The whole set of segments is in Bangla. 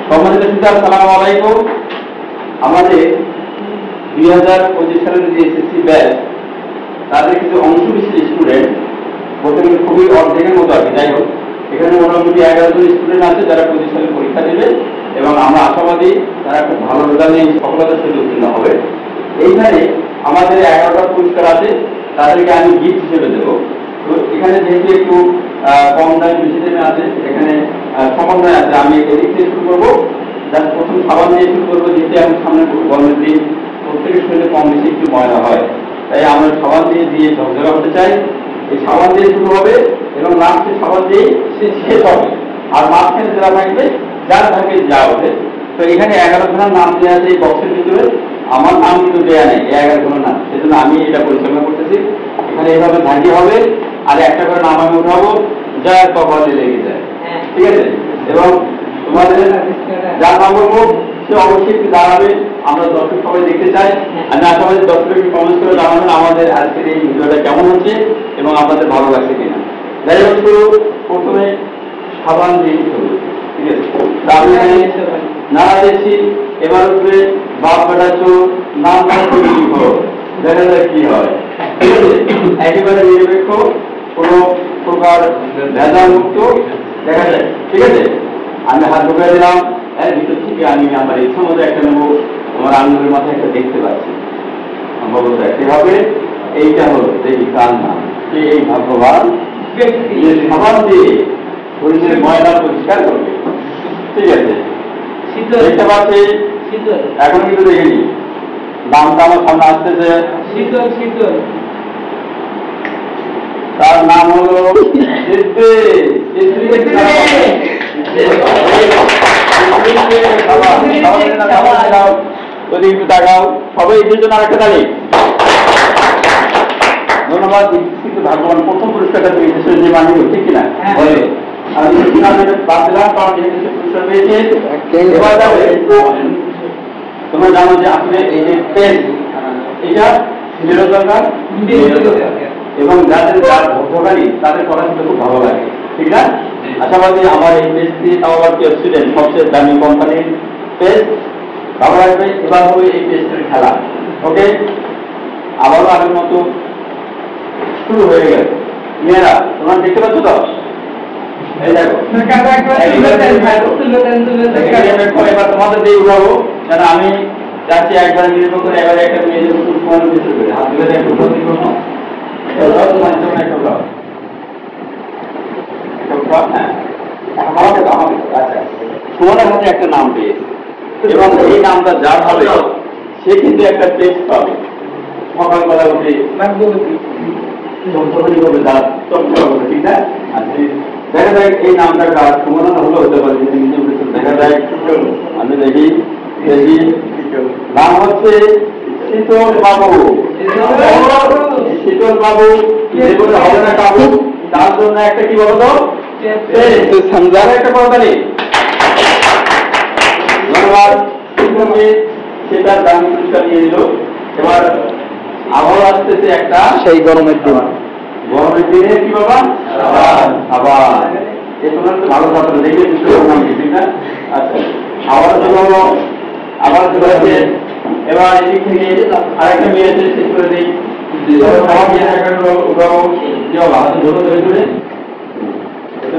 আসসালামু আলাইকুম। আমাদের 2025 সালের যে এসএসসি ব্যাচ, তাদের কিছু অংশ বিশেষ স্টুডেন্ট বলতে গেলে খুবই অর্ধেকের মতো আছে। যাই হোক, এখানে মোটামুটি 11 জন স্টুডেন্ট আছে যারা 25 সালে পরীক্ষা দেবে এবং আমরা আশাবাদী তারা খুব ভালো রেজাল্ট নিয়ে সফলতার সাথে উত্তীর্ণ হবে। এইখানে আমাদের 11টা পুরস্কার আছে, তাদেরকে আমি গিফট হিসেবে দেবো। তো এখানে যেহেতু একটু কম দামে বেশি দামে আছে, এখানে সমন্বয় আছে। আমি এদিক থেকে শুরু করবো, জাস্ট প্রথম সাবান দিয়ে শুরু করবো, যেহেতু আমি সামনে গরমের দিন প্রত্যেকের শরীরে কম বেশি একটু ময়লা হয়, তাই আমরা সাবান দিয়ে ঝকঝকা হতে চাই। এই সাবান দিয়ে শুরু হবে এবং লাস্টে সাবান দিয়ে শেষ হবে, আর মাঝখানে যারা থাকবে যার থাকে যা হবে। তো এখানে 11 জনের নাম দেওয়া আছে এই বক্সের ভিতরে। আমার নাম কিন্তু দেওয়া নেই, 11 জনের নাম, সেজন্য আমি এটা পরিচালনা করতেছি। এখানে এইভাবে ধাঁধি হবে আর একটা করে নাম আমি উঠাবো, যার কপালে লেগে যায়, ঠিক আছে? এবং তোমাদের যার নাম বলবো সে অবশ্যই একটু দাঁড়াবে, আমরা দর্শক সবাই দেখতে চাই। আমি আশাবাদী দর্শক একটু কমেন্ট করে জানাবেন আমাদের আজকের এই ভিডিওটা কেমন হচ্ছে এবং আপনাদের ভালো লাগছে কিনা। যাই হোক, প্রথমে সাবান দিয়ে শুরু, ঠিক আছে? আমি নাড়া দিচ্ছি, এবার উঠবে বাপ বেটা চোর, নাম নাম করে লিখো, দেখা যায় কি হয়, ঠিক আছে? একেবারে নিরপেক্ষ, কোনো প্রকার ভেজাল মুক্ত, দেখা যায়, ঠিক আছে? আমি হাত ঢুকিয়ে দিলাম, এর ভিতর থেকে আমি আমার ইচ্ছা মতো একটা নেবো। আমার আঙুলের মাথায় একটা দেখতে পাচ্ছি, সম্ভবত দেখতে হবে। এইটা হলো দেখি কার নাম, যে এই ভাগ্যবান যে সাবান দিয়ে শরীরের ময়লা পরিষ্কার করবে, ঠিক আছে? দেখতে পাচ্ছি, এখন কিন্তু দেখিনি নামটা আমার সামনে আসতেছে। শীতল, তার নাম হলো তাকাও সবাই, এর জন্য আরেকটা তারিখ। ধন্যবাদ। কিন্তু ভাগ্যবান প্রথম পুরস্কারটা পেয়েছে যে মানি, ঠিক কিনা বলে? আমি বাদ দিলাম, কারণ যেহেতু পুরস্কার পেয়েছে। এবার তোমরা জানো যে আসলে এই যে পেন, এটা ছিল দরকার এবং যাদের ভোগালী তাদের পড়াশোনা খুব ভালো লাগে, ঠিক না? আশাবাদী আমার এই পেজটি তাও আবার স্টুডেন্ট সবচেয়ে দামি কোম্পানির পেজ ভালো লাগবে। এবার হবে এই পেজটির খেলা। ওকে, আবারও আগের মতো শুরু হয়ে গেল। মেয়েরা তোমরা দেখতে পাচ্ছ তো? এই দেখো, এবার তোমাদের দিয়ে উঠাবো, কারণ আমি যাচ্ছি একবার নির্ভর করে, এবারে একটা মেয়েদের উপর ফোন দিতে করে হাত ধরে একটু ক্ষতি করবো। তোমার হাতে একটা নাম পেয়েছে এবং এই নামটা যার হবে সে কিন্তু একটা টেস্ট পাবে। সকালবেলা উঠে ঠিক না? দেখা যায় এই নামটা কার সমাধান হলো হতে পারে, দেখা যায়। আমি দেখি নাম হচ্ছে শীতল বাবু। শীতল বাবু হবে না কাবু, তার জন্য একটা কি বলতো একটা করতালি। ধন্যবাদ। সেটার দামি পুরস্কার নিয়ে দিল। এবার আবার আসতেছে একটা সেই গরমের দিন, গরমের দিনে কি বাবা আবার তোমরা তো ভালো ছাত্র দেখে নাম কি, ঠিক না? আচ্ছা, আবার আবার চলে আসে। এবার এদিক থেকে আরেকটা মেয়ে এসে শেষ করে দিই।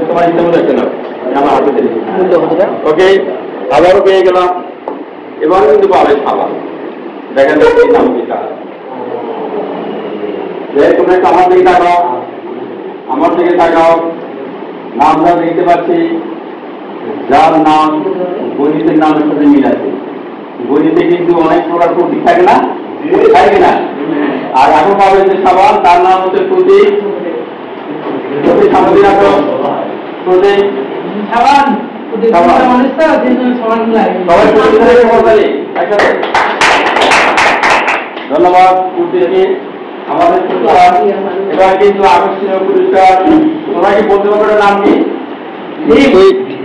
তোমার ইচ্ছা মতো একটা নাও, আমার হাতে দিলে। ওকে, আবারও পেয়ে গেলাম। এবার কিন্তু পাবে খাবার। দেখা যায় কি নাম কি কাজ। তোমরা একটু আমার দিকে তাকাও, আমার দিকে তাকাও। নামটা দেখতে পাচ্ছি, যার নাম গণিতের নামের সাথে মিল আছে। গণিতে কিন্তু অনেক প্রকার প্রতীক থাকে না, থাকে না? আর এখন পাবে যে সাবান, তার নাম হচ্ছে প্রতীক। সামনে রাখো প্রতীক সাবান। ধন্যবাদ। আমাদের এবার কিন্তু আকর্ষণীয় পুরস্কার। তোমরা কি বলতে পারবে নাম কি?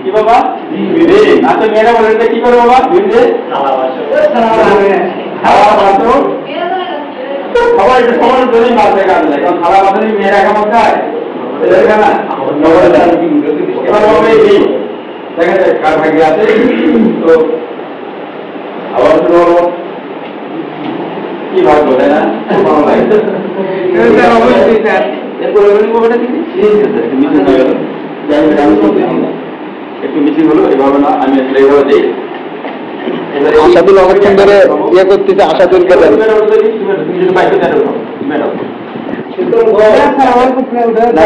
কি বাবা? আচ্ছা, মেয়েরা বলে কি করে বাবা? সবাই সবার জন্যই মাছ দেখা যায়, কারণ সারা মাসে মেয়েরা কেমন খায় না। এবার হবে দেখা যায় কার ভাগ্যে আছে। তো আবার শুরু হলো কি ভাববো তাই না ভালো লাগে অবশ্যই স্যার এরপরে মোবাইলটা দিদি মিটিং হয়ে গেল একটু মিটিং হলো এভাবে না আমি আসলে এইভাবে দিই আশাদুল অনেকক্ষণ ধরে ইয়ে করতেছে আশাদুলকে দেন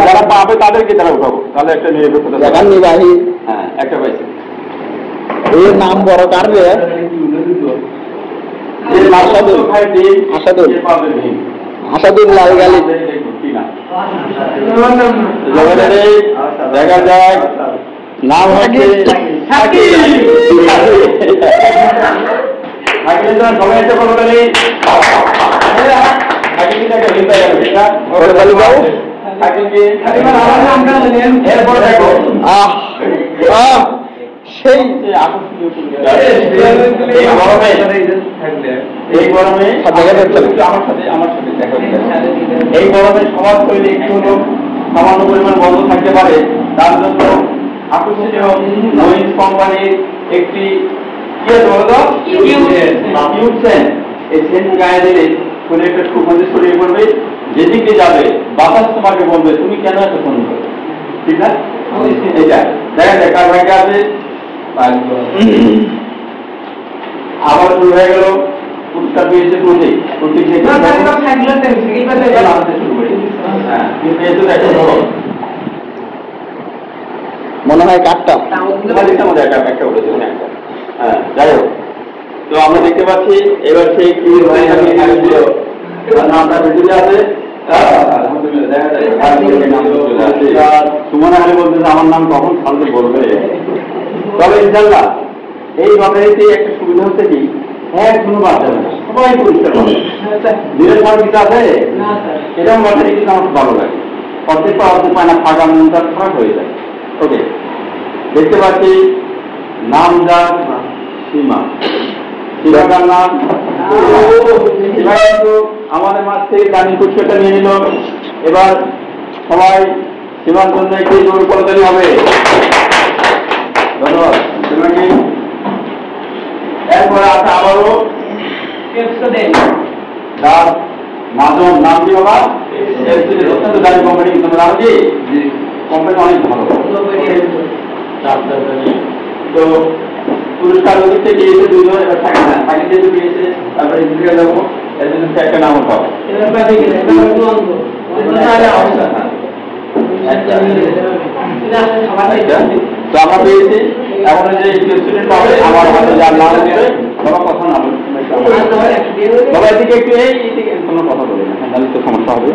যারা পাবে তাদেরকে তারা উঠাবো তাহলে একটা নিরপেক্ষতা দেখান নিবাহী হ্যাঁ একটা পাইছে এর নাম বড় কারবে আশাদুল আশাদুল আশাদুল লাল গালি দেখা যায় নাম হচ্ছে সবাই একটা বলো সেই এই গরমে এই গরমে সবার শরীরে একটু হলেও সামান্য পরিমাণ বন্ধ থাকতে পারে তার জন্য আকর্ষণীয় নইজ কোম্পানির একটি কি আছে বলতো কিউটসেন এই সেন্ট গায়ে দিলে শরীরে একটা সুগন্ধি ছড়িয়ে পড়বে যেদিকে যাবে বাতাস তোমাকে বলবে তুমি কেন এত সুন্দর ঠিক না এটা দেখা যায় কার ভাগ্যে আছে আবার শুরু হয়ে গেল পুরস্কার পেয়েছে প্রতীক প্রতীক মনে হয় কাঠটা হ্যাঁ যাই হোক তো আমরা দেখতে পাচ্ছি এবার সেই কি নামটা ভিডিওতে আছে সুমন আলী বলতেছে আমার নাম কখন ফালতু বলবে তবে ইনশাল্লাহ এই লটারিতে একটা সুবিধা হচ্ছে কি কোনো বাদ যাবে না সবাই পরিষ্কার পাবে দিনের পর কিছু আছে এরকম লটারি কিন্তু আমার ভালো লাগে প্রত্যেকটা অর্থ পায় না ফাঁকা মনটা খারাপ হয়ে যায় ওকে দেখতে পাচ্ছি নাম যার সীমা সীমাকার নাম সীমা কিন্তু আমাদের মাছ থেকে দানি পুষ্পটা নিয়ে নিল এবার সবাই সীমার জন্য একটি জোর করতালি হবে ধন্যবাদ সীমাকে এরপরে আছে আবারও তার মাধ্যম নাম কি বাবা অত্যন্ত দামি কোম্পানি কিন্তু নাম কি কোম্পানি অনেক ভালো তো পুরস্কার ওদিক থেকে গিয়েছে দুজন এবার থাকে না থাকে যেহেতু গিয়েছে তারপরে দিকে যাবো এর জন্য একটা নাম উঠাও তো আমরা পেয়েছি এখন যে স্টুডেন্ট পাবে আমার হাতে যার নাম দেবে বাবা কথা না বাবা এদিকে একটু এইদিকে কোনো কথা বলবে না তাহলে তো সমস্যা হবে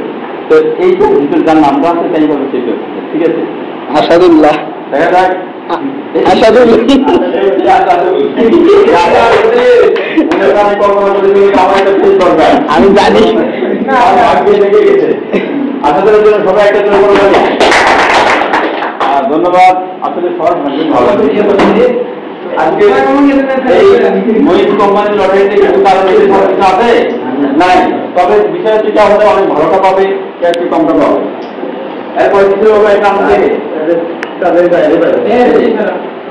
তো এই যে ভিতরে যার নামটা আছে তাই ভাবে সেই ঠিক আছে আসাদুল্লাহ দেখা যাক আসাদুল আমি জানি আপনাদের জন্য সবাই একটা ধন্যবাদ আসলে সবার ভালো আজকে এই মহিষ কোম্পানির লটারিতে কিছু কারণ আছে নাই তবে বিষয় যেটা হলে অনেক ভালোটা পাবে একটু কমটা পাবে এরপর কিছু হবে এটা আমাদের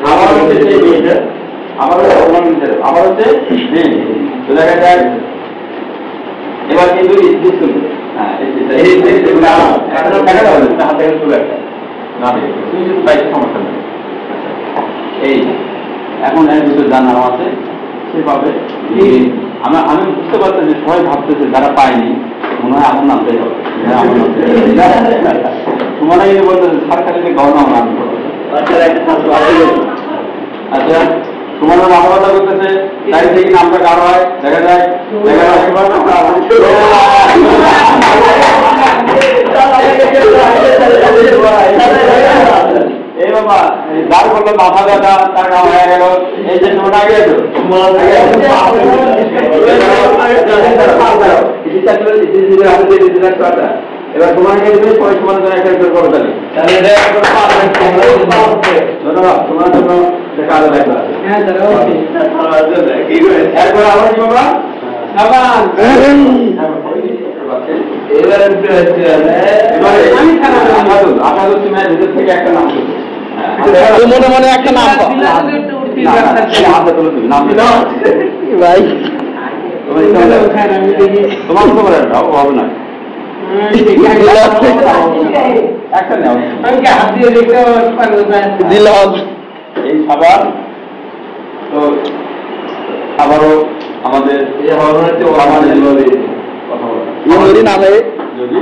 আমার হচ্ছে সেই মেয়েটা আমার আমার হচ্ছে তো দেখা যায় এবার কিন্তু এই এখন এর ভিতরে যার নাম আছে সেভাবে আমি বুঝতে পারতাম যে সবাই ভাবতেছে যারা পায়নি মনে হয় আমার নামটাই হবে তোমার আগে বলতেছে সরকারিতে গহনা নাম আচ্ছা তোমার নাম কথা করতেছে তাই থেকে নামটা কার হয় দেখা যায় এই বাবা যার বললো মাথা ব্যথা তার নাম হয়ে গেল এই যে নোট আগে এবার তোমাকে সবাই সমান করে একটা করে তাহলে ধন্যবাদ তোমার জন্য দেখা আলাদা লাগবে এরপর আবার কি বাবা মনে মনে একটা নাম না, না, এই হাতটা তুলে দিন, নাম দিন। ভাই তোমার মতো করে দাও, হবে না। একটা নেও। জিলহজ এই খাবার তো আবারও আমাদের কথা বলা ইউরি নামে যদি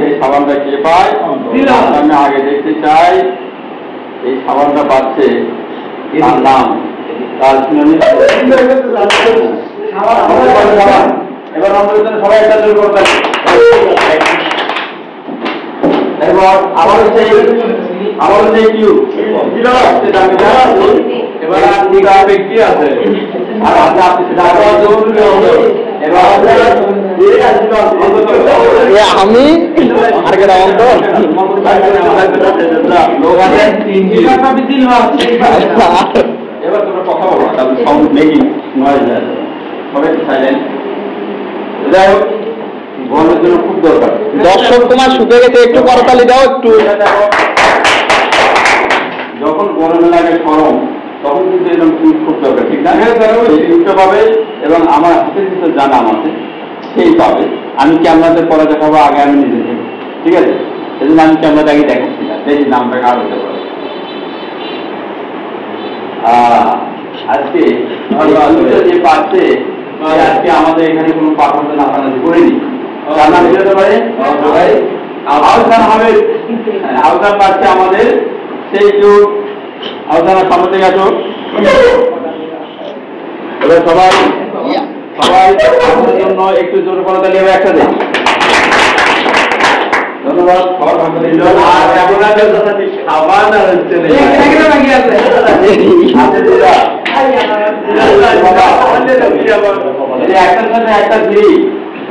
এই সাবানটা কে পায় আমি আগে দেখতে চাই এই সাবানটা পাচ্ছে তার নাম তার এবার আমাদের জন্য সবাই একটা জোর করে থাকে এবার আবার হচ্ছে কিউ এবার আপনি ব্যক্তি আছে আর আপনি আমি আর কে রাম তো এবার তোমরা কথা বলো তাহলে সাউন্ড মেকিং নয়েজ সবাই সাইলেন্ট যাই হোক গরমের জন্য খুব দরকার দর্শক তোমার শুকে গেছে একটু করতালি দাও একটু যখন গরমে লাগে গরম তখন কিন্তু এরকম কিউট খুব দরকার ঠিক না সেই কিউটটা পাবে এবং আমার হাতে কিন্তু যা নাম আছে সেই পাবে আমি ক্যামেরাতে পরে দেখাবো আগে আমি নিজে দেখবো ঠিক আছে এই জন্য আমি ক্যামেরাতে আগে দেখাচ্ছি না দেখি নামটা কার হতে পারে আজকে যে পাচ্ছে আজকে আমাদের এখানে কোনো পাঠাতে না পাঠাতে করিনি তার নাম কি হতে পারে আওতান হবে আওতান পাচ্ছে আমাদের সেই কেউ আওতানের সামনে থেকে আসো এবার সবাই আমাদের জন্য একটু জোর করে তাহলে একসাথে ধন্যবাদ সবার ভাগ্য দিল আর এখন খাবার না হচ্ছে একটার সাথে একটা ফ্রি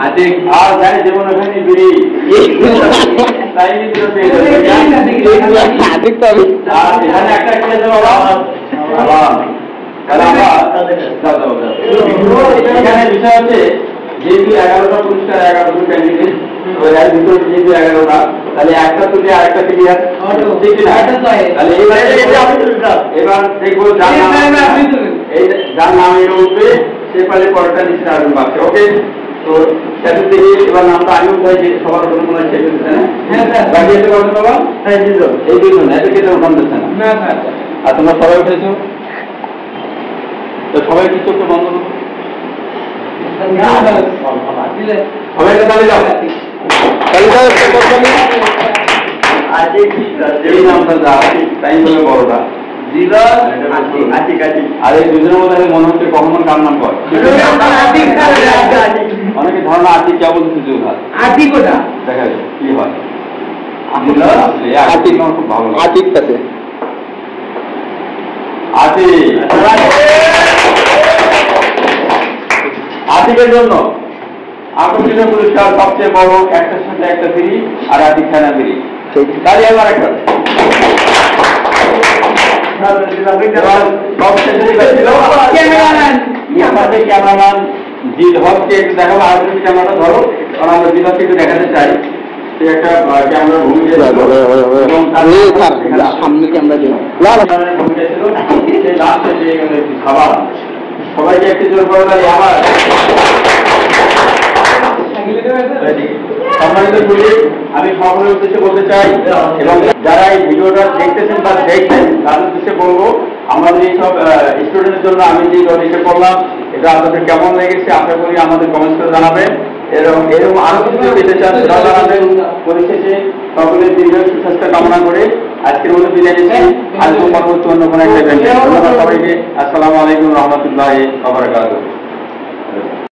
আছে আর জানি যেমন ওখানে বিড়ি তাই আর এখানে একটা কি আছে বাবা এখানে বিষয় হচ্ছে যেহেতু 11টা পুরস্কার 11টা ক্যান্ডিডেট ভিতরে যেহেতু 11টা তাহলে একটা তুলে আরেকটা ক্লিয়ার তাহলে এবার দেখবো যার নাম এর উঠবে সে পারে পরেরটা নিচে আসবেন বাচ্চা ওকে তো সেটা থেকে এবার নামটা আমি উঠাই যে সবার কোনো কোনো শেষ হচ্ছে না বাকি এতে কত বাবা এই দুজন এতে কেটে উঠান দিচ্ছে না আর তোমরা সবাই উঠেছো তো সবাই কি চোখে বন্ধ করো সবাইকে তাহলে যাও এই নামটা যা তাই বলে বড়টা আর এই দুজনের মধ্যে মনে হচ্ছে কখনো কার নাম কয় অনেকে ধারণা আর্থিক কে বলতে দেখা যায় কি হয় আর্থিক আমার খুব ভালো আতিক আছে আতিকের জন্য আকর্ষণীয় পুরস্কার সবচেয়ে বড় একটার সাথে একটা ফ্রি আর আতিক খানা ফ্রি তাহলে আবার একটা ক্যামেরাম্যান জিল হককে একটু দেখাবো আর তুমি ক্যামেরাটা ধরো কারণ আমরা জিল হককে একটু দেখাতে চাই সে একটা ক্যামেরা ভূমিকা সামনে ক্যামেরা ভূমিকা ছিল সেই লাস্টে যে খাবার সবাইকে একটু জোর করে দেয় আমার সম্মানিত পুলিশ আমি সকলের উদ্দেশ্যে বলতে চাই এবং যারা এই ভিডিওটা দেখতেছেন বা দেখছেন তাদের উদ্দেশ্যে বলবো আমাদের এইসব স্টুডেন্টের জন্য আমি যে ডোনেশন করলাম এটা আপনাদের কেমন লেগেছে আশা করি আমাদের কমেন্টস করে জানাবেন এরকম আরো কিছু পেতে চান সেটাও জানাবেন পরিশেষে সকলের দীর্ঘ সুস্বাস্থ্য কামনা করে আজকের মতো বিদায় নিচ্ছি আজকে পরবর্তী অন্য কোনো একটা ইভেন্টে ধন্যবাদ সবাইকে আসসালামু আলাইকুম রহমতুল্লাহি ওয়া বারাকাতুহু